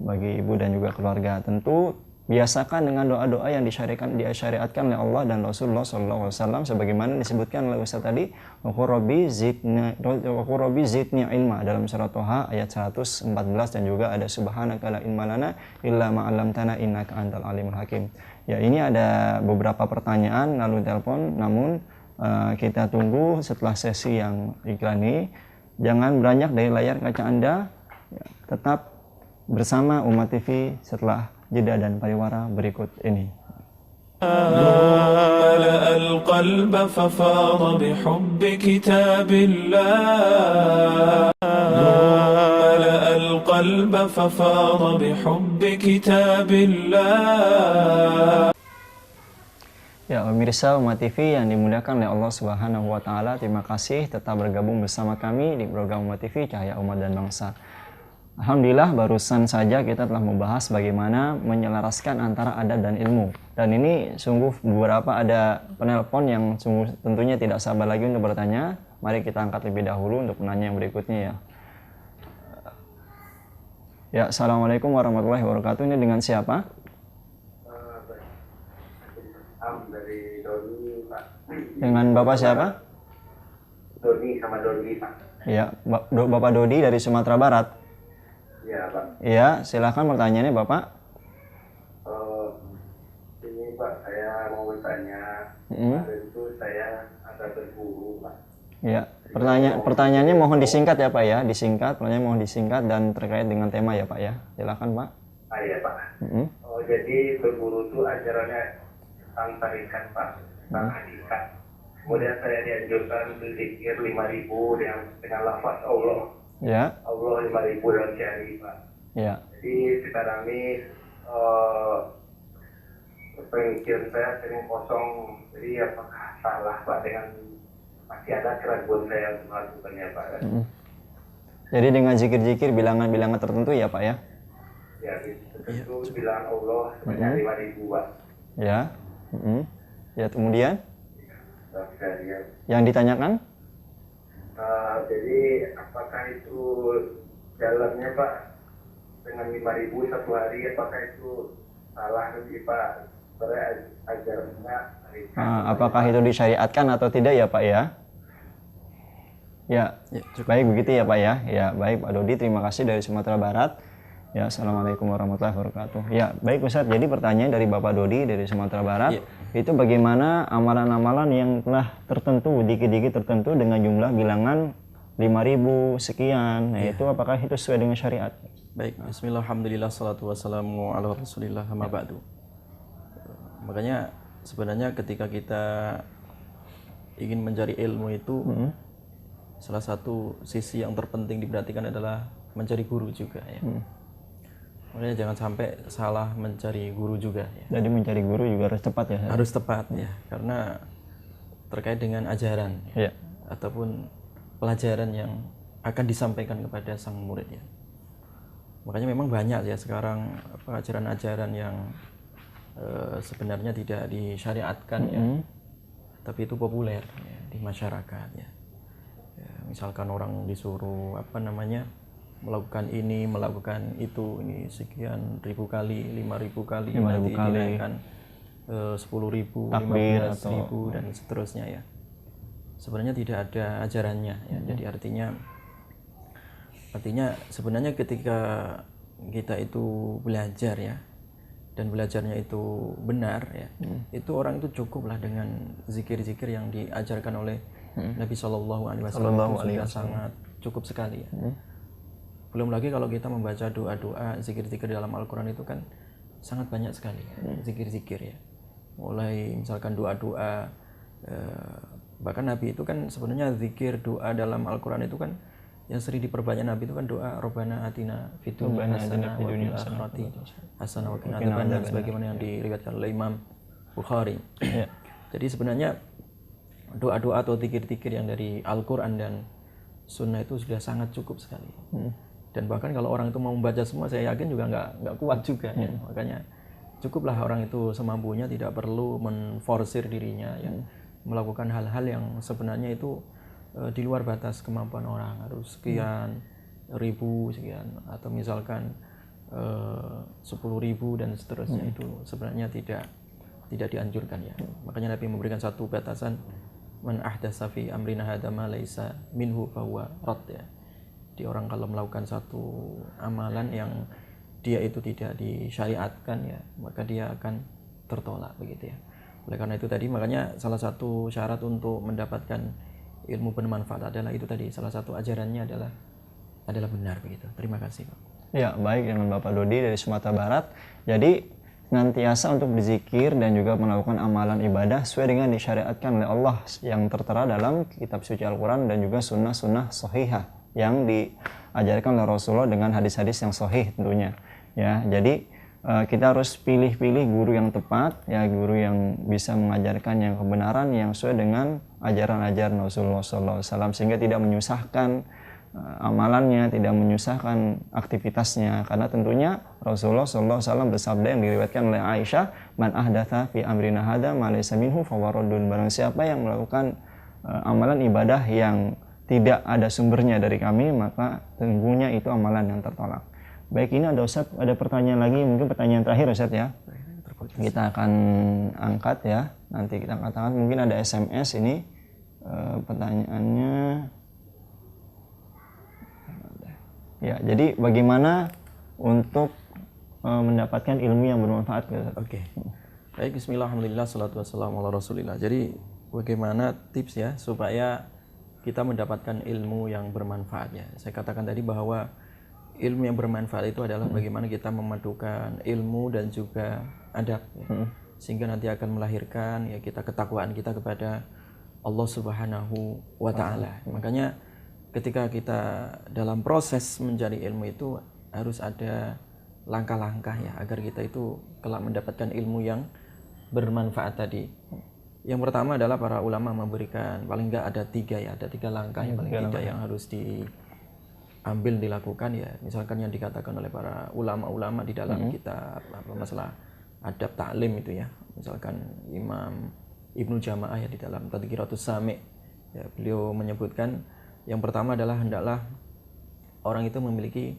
bagi ibu dan juga keluarga. Tentu biasakan dengan doa-doa yang disyariatkan oleh Allah dan Rasulullah SAW, sebagaimana disebutkan oleh Ustaz tadi, wa qur rabbi zidni ilma dalam surah Thaha ayat 114, dan juga ada subhanaka la ilma lana illa ma 'allamtana innaka antal alimul hakim. Ya, ini ada beberapa pertanyaan lalu telepon, namun kita tunggu setelah sesi yang iklan ini. Jangan beranjak dari layar kaca Anda, ya, tetap bersama Umat TV setelah jeda dan pariwara berikut ini. ملأ القلب ففاض بحب كتاب الله ملأ القلب ففاض بحب كتاب الله. Ya, pemirsa Umat TV yang dimuliakan oleh Allah Subhanahu wa taala, terima kasih tetap bergabung bersama kami di program Umat TV Cahaya Umat dan Bangsa. Alhamdulillah, barusan saja kita telah membahas bagaimana menyelaraskan antara adab dan ilmu. Dan ini sungguh beberapa ada penelpon yang sungguh tentunya tidak sabar lagi untuk bertanya. Mari kita angkat lebih dahulu untuk penanya yang berikutnya ya. Ya, Assalamualaikum warahmatullahi wabarakatuh. Ini dengan siapa? Dari Doni, Pak. Dengan Bapak siapa? Doni sama Doni, Pak. Ya, Bapak Dodi dari Sumatera Barat. Iya, Pak. Iya, silakan pertanyaannya Bapak. Kemarin itu saya ada berguru, Pak. Ya, pertanyaannya mohon disingkat ya Pak ya, pertanyaannya mohon disingkat dan terkait dengan tema ya Pak ya. Silakan Pak. Iya Pak. Oh, jadi berguru itu ajarannya tentang tarikat Pak, tentang hakikat. Kemudian saya dianjurkan berzikir 5.000 dengan lafaz Allah. Ya. Allah 5.000 dalam sehari Pak. Ya. Jadi sekarang ini pemikiran saya sering kosong. Jadi apakah salah Pak dengan masih ada keraguan saya untuk melakukannya Pak? Jadi dengan zikir-zikir bilangan-bilangan tertentu ya Pak ya? Ya, itu bilang Allah sebanyak 5.000 Pak. Ya. Ya, kemudian Dalam seharian. yang ditanyakan? Jadi apakah itu jalannya Pak dengan 5.000 satu hari, apakah itu salah nanti Pak? Ajarannya Apakah itu disyariatkan atau tidak ya Pak ya? Ya, baik begitu ya Pak ya. Ya, baik Pak Dodi, terima kasih dari Sumatera Barat. Ya, assalamualaikum warahmatullahi wabarakatuh. Ya, baik Ustadz. Jadi pertanyaan dari Bapak Dodi dari Sumatera Barat, itu bagaimana amalan-amalan yang telah tertentu, dikit-dikit tertentu dengan jumlah bilangan 5.000 sekian. Nah, itu apakah itu sesuai dengan syariat? Baik, bismillah, alhamdulillah, salatu wassalamu ala rasulillah, amma ba'du. Makanya sebenarnya ketika kita ingin mencari ilmu itu, salah satu sisi yang terpenting diperhatikan adalah mencari guru juga ya. Makanya jangan sampai salah mencari guru juga ya. Jadi mencari guru juga harus tepat ya? Harus tepat ya, karena terkait dengan ajaran ya, ataupun pelajaran yang akan disampaikan kepada sang murid ya. Makanya memang banyak ya sekarang ajaran-ajaran yang sebenarnya tidak disyariatkan ya, tapi itu populer ya, di masyarakat ya. Misalkan orang disuruh melakukan ini, melakukan itu, ini sekian ribu kali, 5.000 kali, 5.000 nanti kali. dinaikkan 10.000, Takbir 15.000 dan seterusnya ya. Sebenarnya tidak ada ajarannya ya. Jadi artinya sebenarnya ketika kita itu belajar ya, dan belajarnya itu benar ya, itu orang itu cukuplah dengan zikir-zikir yang diajarkan oleh Nabi Shallallahu Alaihi Wasallam, itu sudah sangat cukup sekali ya. Belum lagi kalau kita membaca doa-doa, zikir-zikir dalam Al-Quran itu kan sangat banyak sekali ya, zikir-zikir ya. Mulai misalkan doa-doa, bahkan Nabi itu kan sebenarnya zikir doa dalam Al-Quran itu kan yang sering diperbanyak Nabi itu kan doa Rabbana atina fid dunya hasanah wa fil akhirati hasanah wa qina adzabannar, sebagaimana yang diriwayatkan oleh Imam Bukhari. Jadi sebenarnya doa-doa atau zikir-zikir yang dari Al-Quran dan Sunnah itu sudah sangat cukup sekali. Dan bahkan kalau orang itu mau membaca semua, saya yakin juga nggak kuat juga ya. Makanya cukuplah orang itu semampunya, tidak perlu menforsir dirinya ya, melakukan hal-hal yang sebenarnya itu di luar batas kemampuan orang, harus sekian ribu sekian, atau misalkan 10.000 dan seterusnya. Itu sebenarnya tidak dianjurkan ya. Makanya Nabi memberikan satu batasan, man ahdatsa fi amrina hadza ma laisa minhu fahuwa rad ya. Di orang kalau melakukan satu amalan yang dia itu tidak disyariatkan ya, maka dia akan tertolak begitu ya. Oleh karena itu tadi, makanya salah satu syarat untuk mendapatkan ilmu bermanfaat adalah itu tadi, salah satu ajarannya adalah benar begitu. Terima kasih Pak. Ya, baik, dengan Bapak Dodi dari Sumatera Barat. Jadi senantiasa untuk berzikir dan juga melakukan amalan ibadah sesuai dengan disyariatkan oleh Allah yang tertera dalam kitab suci Al-Quran dan juga sunnah-sunnah sahihah yang diajarkan oleh Rasulullah dengan hadis-hadis yang sahih tentunya ya. Jadi kita harus pilih-pilih guru yang tepat ya, guru yang bisa mengajarkan yang kebenaran yang sesuai dengan ajaran-ajaran Rasulullah SAW, sehingga tidak menyusahkan amalannya, tidak menyusahkan aktivitasnya, karena tentunya Rasulullah SAW bersabda yang diriwayatkan oleh Aisyah, man ahdatha fi amrina hadza ma laysa minhu fahuwa raddun. Barang siapa yang melakukan amalan ibadah yang tidak ada sumbernya dari kami, maka sesungguhnya itu amalan yang tertolak. Baik, ini ada Ustadz, ada pertanyaan lagi, mungkin pertanyaan terakhir Ustadz ya. Kita akan angkat ya, nanti kita katakan, mungkin ada SMS ini pertanyaannya. Ya, jadi bagaimana untuk mendapatkan ilmu yang bermanfaat? Oke. Baik, bismillah, alhamdulillah, salatu wassalamu ala rasulillah. Jadi bagaimana tips ya supaya kita mendapatkan ilmu yang bermanfaat ya. Saya katakan tadi bahwa ilmu yang bermanfaat itu adalah bagaimana kita memadukan ilmu dan juga adab ya. Sehingga nanti akan melahirkan ya kita ketakwaan kita kepada Allah Subhanahu wa taala. Makanya ketika kita dalam proses mencari ilmu itu harus ada langkah-langkah ya agar kita itu kelak mendapatkan ilmu yang bermanfaat tadi. Yang pertama adalah para ulama memberikan paling enggak ada 3 langkah yang paling tidak yang harus diambil dilakukan ya. Misalkan yang dikatakan oleh para ulama-ulama di dalam kitab masalah adab ta'lim itu ya. Misalkan Imam Ibnu Jama'ah ya di dalam Tadhkiratus Sami' ya, beliau menyebutkan yang pertama adalah hendaklah orang itu memiliki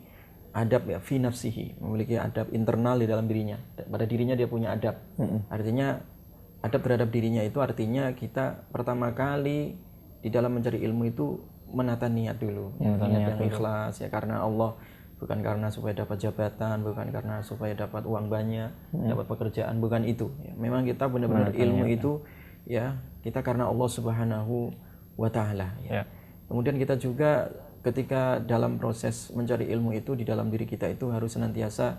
adab ya fi nafsihi, memiliki adab internal di dalam dirinya. Pada dirinya dia punya adab. Artinya adab terhadap dirinya itu artinya kita pertama kali di dalam mencari ilmu itu menata niat dulu. Niat yang ikhlas ya karena Allah, bukan karena supaya dapat jabatan, bukan karena supaya dapat uang banyak, dapat pekerjaan, bukan itu. Ya, memang kita benar-benar ilmu itu ya kita karena Allah Subhanahu wa taala ya. Kemudian kita juga ketika dalam proses mencari ilmu itu di dalam diri kita itu harus senantiasa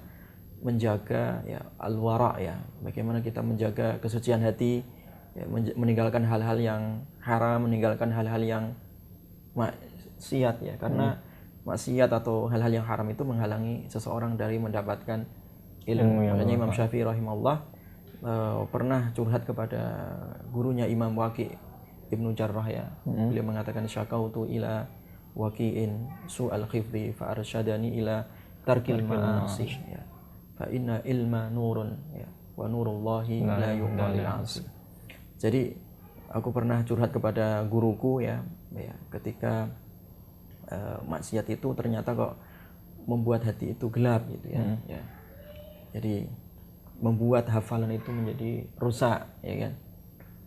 menjaga ya al-wara ya, bagaimana kita menjaga kesucian hati ya, meninggalkan hal-hal yang haram, meninggalkan hal-hal yang maksiat ya, karena maksiat atau hal-hal yang haram itu menghalangi seseorang dari mendapatkan ilmu. Makanya Imam Syafi'i rahimahullah pernah curhat kepada gurunya Imam Waqi' Ibnu Jarrah ya. Beliau mengatakan syakautu ila waqi'in su'al khifdi fa arsyadani ila tarkil ma'asi ya. Fa inna ilma nurun ya wa nurullahi la yu'ta lil 'asi. Jadi aku pernah curhat kepada guruku ya ketika maksiat itu ternyata kok membuat hati itu gelap gitu ya. Jadi membuat hafalan itu menjadi rusak ya kan.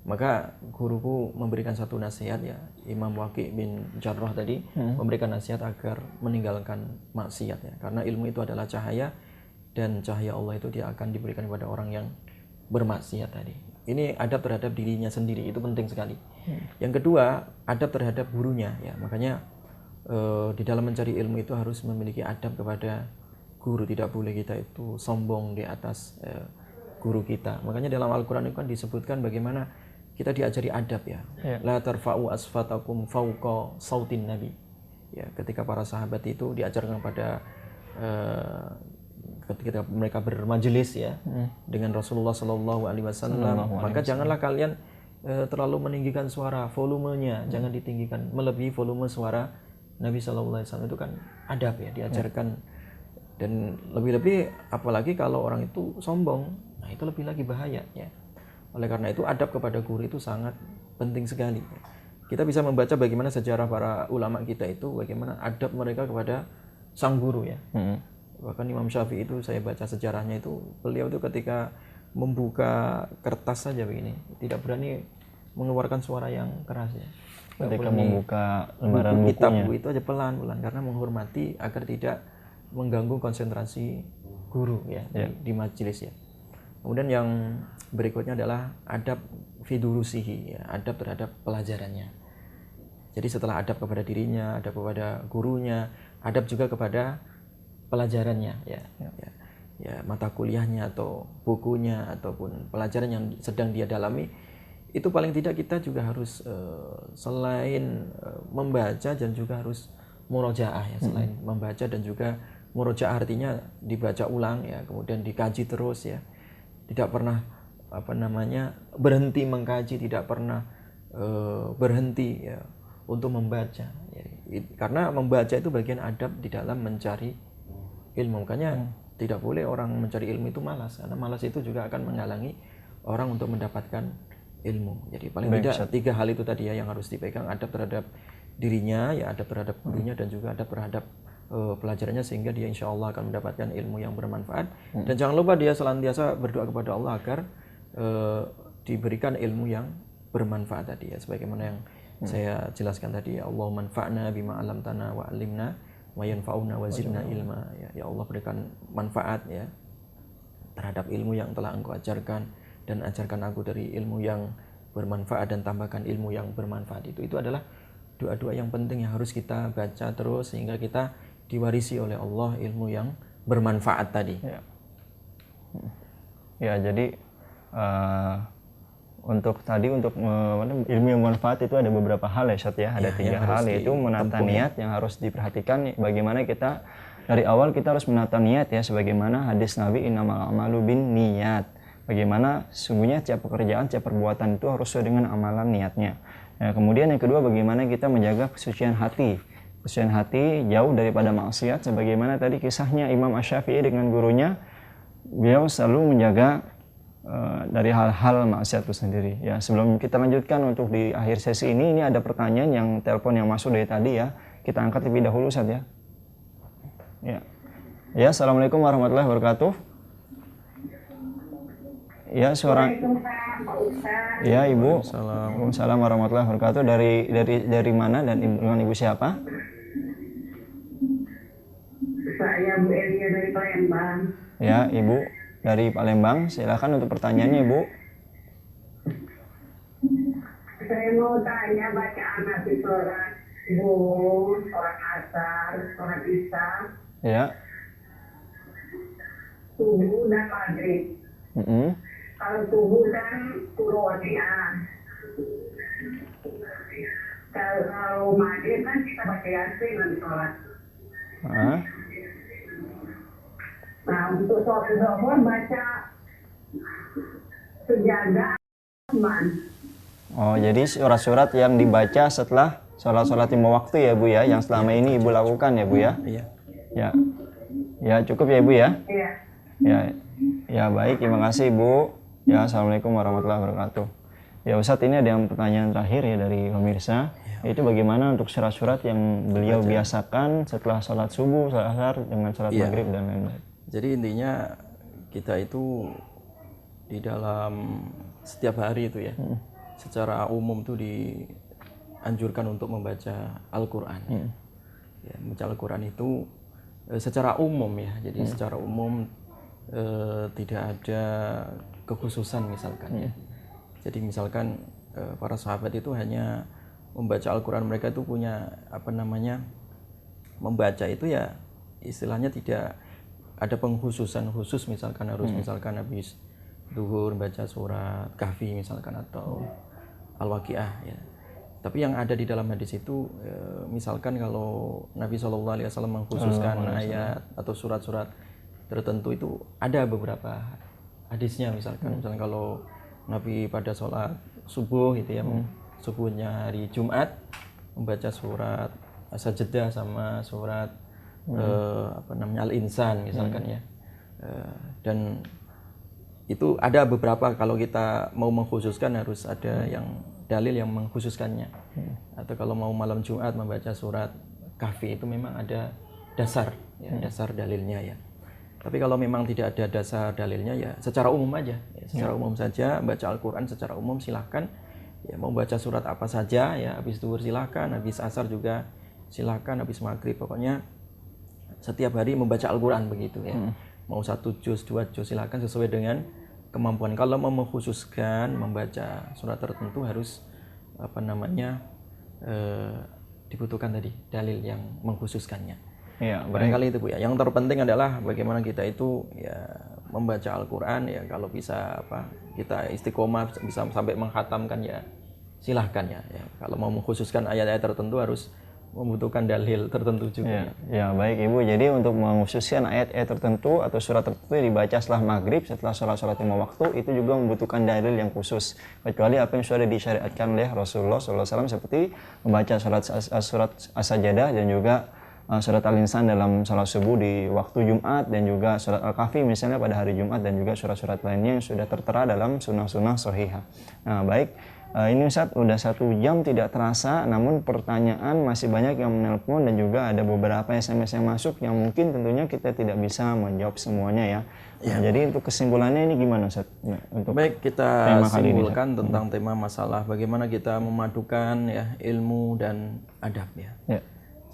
Maka guruku memberikan satu nasihat ya, Imam Waqi' bin Jarrah tadi memberikan nasihat agar meninggalkan maksiat ya, karena ilmu itu adalah cahaya dan cahaya Allah itu dia akan diberikan kepada orang yang bermaksiat tadi. Ini adab terhadap dirinya sendiri, itu penting sekali. Yang kedua, adab terhadap gurunya ya. Makanya di dalam mencari ilmu itu harus memiliki adab kepada guru, tidak boleh kita itu sombong di atas guru kita. Makanya dalam Al-Qur'an itu kan disebutkan bagaimana kita diajari adab ya. La tarfa'u asfatakum fawqa sautin nabi. Ya, ketika para sahabat itu diajarkan pada ketika mereka bermajelis ya dengan Rasulullah sallallahu alaihi wasallam, maka janganlah kalian terlalu meninggikan suara, volumenya jangan ditinggikan melebihi volume suara Nabi sallallahu alaihi wasallam. Itu kan adab ya, diajarkan. Dan lebih-lebih apalagi kalau orang itu sombong, nah itu lebih lagi bahaya ya. Oleh karena itu adab kepada guru itu sangat penting sekali. Kita bisa membaca bagaimana sejarah para ulama kita itu, bagaimana adab mereka kepada sang guru ya. Bahkan Imam Syafi'i itu saya baca sejarahnya itu, beliau itu ketika membuka kertas saja begini, tidak berani mengeluarkan suara yang keras ya. Ketika membuka lembaran kitab bukunya itu aja pelan-pelan karena menghormati agar tidak mengganggu konsentrasi guru ya di majelis ya. Kemudian yang berikutnya adalah adab fidurusihi ya, adab terhadap pelajarannya. Jadi setelah adab kepada dirinya, adab kepada gurunya, adab juga kepada pelajarannya ya, mata kuliahnya atau bukunya ataupun pelajaran yang sedang dia dalami, itu paling tidak kita juga harus selain membaca dan juga harus murojaah ya, selain membaca dan juga murojaah artinya dibaca ulang ya, kemudian dikaji terus ya. Tidak pernah berhenti mengkaji, tidak pernah berhenti ya untuk membaca ya. Karena membaca itu bagian adab di dalam mencari ilmu. Makanya tidak boleh orang mencari ilmu itu malas, karena malas itu juga akan menghalangi orang untuk mendapatkan ilmu. Jadi paling tidak 3 hal itu tadi ya yang harus dipegang, adab terhadap dirinya ya, adab terhadap gurunya dan juga adab terhadap pelajarannya, sehingga dia insya Allah akan mendapatkan ilmu yang bermanfaat. Dan jangan lupa dia senantiasa berdoa kepada Allah agar diberikan ilmu yang bermanfaat tadi ya, sebagaimana yang saya jelaskan tadi, Allahumma anfa'na bima 'allamtana wa 'allimna wa yanfa'una wa zidna ilma ya. Ya Allah, berikan manfaat ya terhadap ilmu yang telah Engkau ajarkan dan ajarkan aku dari ilmu yang bermanfaat dan tambahkan ilmu yang bermanfaat. Itu adalah doa-doa yang penting yang harus kita baca terus sehingga kita diwarisi oleh Allah ilmu yang bermanfaat tadi. Ya, jadi untuk ilmu yang bermanfaat itu ada beberapa hal ya Ustaz ya. Ada tiga hal, yaitu menata niat yang harus diperhatikan. Bagaimana kita dari awal kita harus menata niat ya, sebagaimana hadis Nabi innamal a'malu bin niyat. Bagaimana sesungguhnya setiap pekerjaan, setiap perbuatan itu harus sesuai dengan amalan niatnya. Ya, kemudian yang kedua, bagaimana kita menjaga kesucian hati. Kesucian hati jauh daripada maksiat, sebagaimana tadi kisahnya Imam Asy-Syafi'i dengan gurunya, beliau selalu menjaga dari hal-hal maksiat itu sendiri. Ya, sebelum kita lanjutkan untuk di akhir sesi ini ada pertanyaan yang telepon yang masuk dari tadi ya. Kita angkat terlebih dahulu Ustaz ya. Ya, Assalamualaikum warahmatullahi wabarakatuh. Ya, suara. Ya, Ibu. Waalaikumsalam warahmatullahi wabarakatuh. Dari mana dan dengan Ibu siapa? Saya Bu Elia dari Palembang. Ya, Ibu dari Palembang. Silakan untuk pertanyaannya, Ibu. Saya mau tanya bacaan Nabi surat Zuhur, surat Asar, surat Isya, Ya. subuh dan maghrib. Kalau subuh kan turun Waqiah. Kalau maghrib kan kita baca Yasin nanti sholat. Nah, untuk sholat zuhur baca Sejadah Rahman. Oh, jadi surat-surat yang dibaca setelah sholat-sholat lima waktu ya Bu ya, yang selama ini Ibu lakukan ya Bu ya? Iya. Ya. Ya, cukup ya Bu ya? Iya. Ya, baik, terima kasih Bu. Ya, Assalamualaikum warahmatullahi wabarakatuh. Ya Ustadz, ini ada yang pertanyaan terakhir ya dari pemirsa, yaitu bagaimana untuk surat-surat yang beliau biasakan setelah sholat subuh, sholat asar, dengan sholat maghrib dan lain-lain. Jadi intinya kita itu di dalam setiap hari itu ya, secara umum tuh dianjurkan untuk membaca Al-Quran. Ya, membaca Al-Quran itu secara umum ya, jadi secara umum tidak ada kekhususan misalkan ya. Jadi misalkan para sahabat itu hanya membaca Al-Quran, mereka itu punya membaca itu ya istilahnya tidak ada pengkhususan khusus, misalkan harus misalkan habis duhur baca surat Kahfi misalkan atau Al-Waqiah ya. Tapi yang ada di dalam hadis itu misalkan kalau Nabi SAW mengkhususkan ayat atau surat-surat tertentu itu ada beberapa hadisnya, misalkan kalau Nabi pada sholat subuh gitu ya, subuhnya hari Jumat membaca surat Sajdah sama surat Al-Insan misalkan ya, dan itu ada beberapa. Kalau kita mau mengkhususkan harus ada yang dalil yang mengkhususkannya. Atau kalau mau malam Jumat membaca surat Kahfi itu memang ada dasar ya, dasar dalilnya ya. Tapi kalau memang tidak ada dasar dalilnya ya secara umum aja ya, secara umum saja baca Al-Quran secara umum, silahkan ya, mau baca surat apa saja ya, habis duhur silahkan, habis asar juga silahkan, habis maghrib, pokoknya setiap hari membaca Al-Quran begitu ya. Mau 1 juz, 2 juz silahkan sesuai dengan kemampuan. Kalau mau mengkhususkan membaca surat tertentu harus dibutuhkan tadi dalil yang mengkhususkannya. Ya, barangkali itu Bu ya. Yang terpenting adalah bagaimana kita itu ya membaca Al-Quran ya, kalau bisa kita istiqomah bisa sampai menghatamkan ya silahkan ya. Kalau mau mengkhususkan ayat-ayat tertentu harus membutuhkan dalil tertentu juga. Ya, baik Ibu. Jadi untuk mengkhususkan ayat-ayat tertentu atau surat tertentu yang dibaca setelah maghrib, setelah sholat-sholat lima waktu, itu juga membutuhkan dalil yang khusus. Kecuali apa yang sudah disyariatkan oleh Rasulullah SAW, seperti membaca surat As-Sajdah dan juga surat Al-Insan dalam sholat subuh di waktu Jumat, dan juga surat Al-Kahfi misalnya pada hari Jumat, dan juga surat-surat lainnya yang sudah tertera dalam sunnah-sunnah sahihah. Nah, baik. Ini Ustaz, udah 1 jam tidak terasa, namun pertanyaan masih banyak yang menelpon dan juga ada beberapa SMS yang masuk yang mungkin tentunya kita tidak bisa menjawab semuanya ya. Nah, jadi untuk kesimpulannya ini gimana Ustaz? Baik, kita simpulkan tentang tema masalah bagaimana kita memadukan ya ilmu dan adab ya.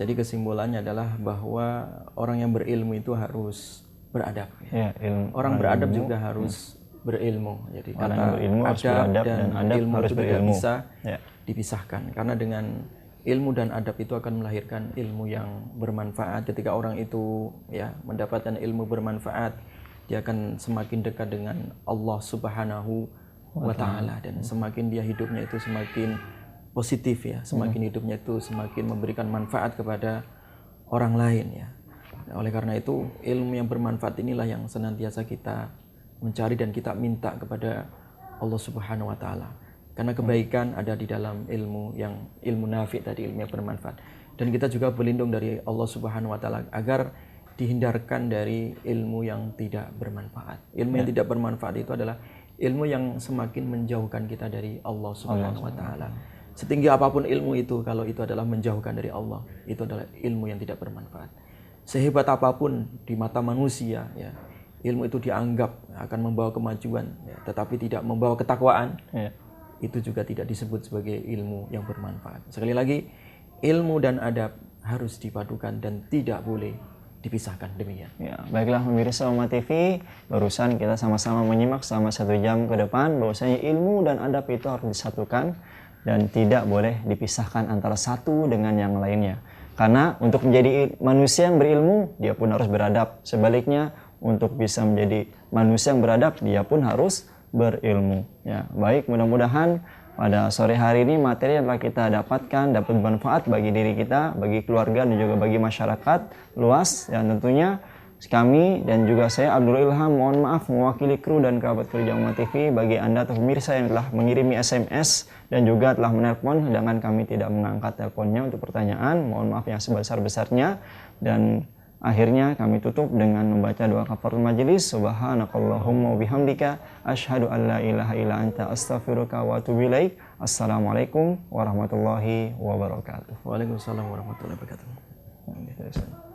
Jadi kesimpulannya adalah bahwa orang yang berilmu itu harus beradab ya. Orang beradab juga harus berilmu. Jadi Orang kata yang berilmu harus adab beradab dan dan adab ilmu harus itu tidak berilmu. bisa Ya. dipisahkan. Karena dengan ilmu dan adab itu akan melahirkan ilmu yang bermanfaat. Ketika orang itu ya mendapatkan ilmu bermanfaat, dia akan semakin dekat dengan Allah Subhanahu wa Ta'ala, dan semakin dia hidupnya itu semakin positif ya, semakin hidupnya itu semakin memberikan manfaat kepada orang lain ya. Nah, oleh karena itu ilmu yang bermanfaat inilah yang senantiasa kita mencari dan kita minta kepada Allah Subhanahu wa Ta'ala. Karena kebaikan ada di dalam ilmu yang ilmu nafi tadi, ilmu yang bermanfaat. Dan kita juga berlindung dari Allah Subhanahu wa Ta'ala agar dihindarkan dari ilmu yang tidak bermanfaat. Ilmu yang tidak bermanfaat itu adalah ilmu yang semakin menjauhkan kita dari Allah Subhanahu wa Ta'ala. Setinggi apapun ilmu itu, kalau itu adalah menjauhkan dari Allah, itu adalah ilmu yang tidak bermanfaat. Sehebat apapun di mata manusia ya, ilmu itu dianggap akan membawa kemajuan ya, tetapi tidak membawa ketakwaan ya, itu juga tidak disebut sebagai ilmu yang bermanfaat. Sekali lagi, ilmu dan adab harus dipadukan dan tidak boleh dipisahkan. Demikian. Ya, baiklah pemirsa Umat TV, barusan kita sama-sama menyimak selama 1 jam ke depan bahwasanya ilmu dan adab itu harus disatukan dan tidak boleh dipisahkan antara satu dengan yang lainnya. Karena untuk menjadi manusia yang berilmu, dia pun harus beradab. Sebaliknya, untuk bisa menjadi manusia yang beradab, dia pun harus berilmu. Ya, baik, mudah-mudahan pada sore hari ini materi yang telah kita dapatkan dapat bermanfaat bagi diri kita, bagi keluarga dan juga bagi masyarakat luas. Dan tentunya kami dan juga saya Abdul Ilham mohon maaf mewakili kru dan kerabat kerja Umat TV bagi Anda atau pemirsa yang telah mengirimi SMS dan juga telah menelpon, sedangkan kami tidak mengangkat teleponnya untuk pertanyaan. Mohon maaf yang sebesar-besarnya. Dan akhirnya kami tutup dengan membaca doa kafaratul majelis. Subhanakallahumma wabihamdika asyhadu an la ilaha illa anta astaghfiruka wa atubu ilaik. Assalamualaikum warahmatullahi wabarakatuh. Waalaikumsalam warahmatullahi wabarakatuh.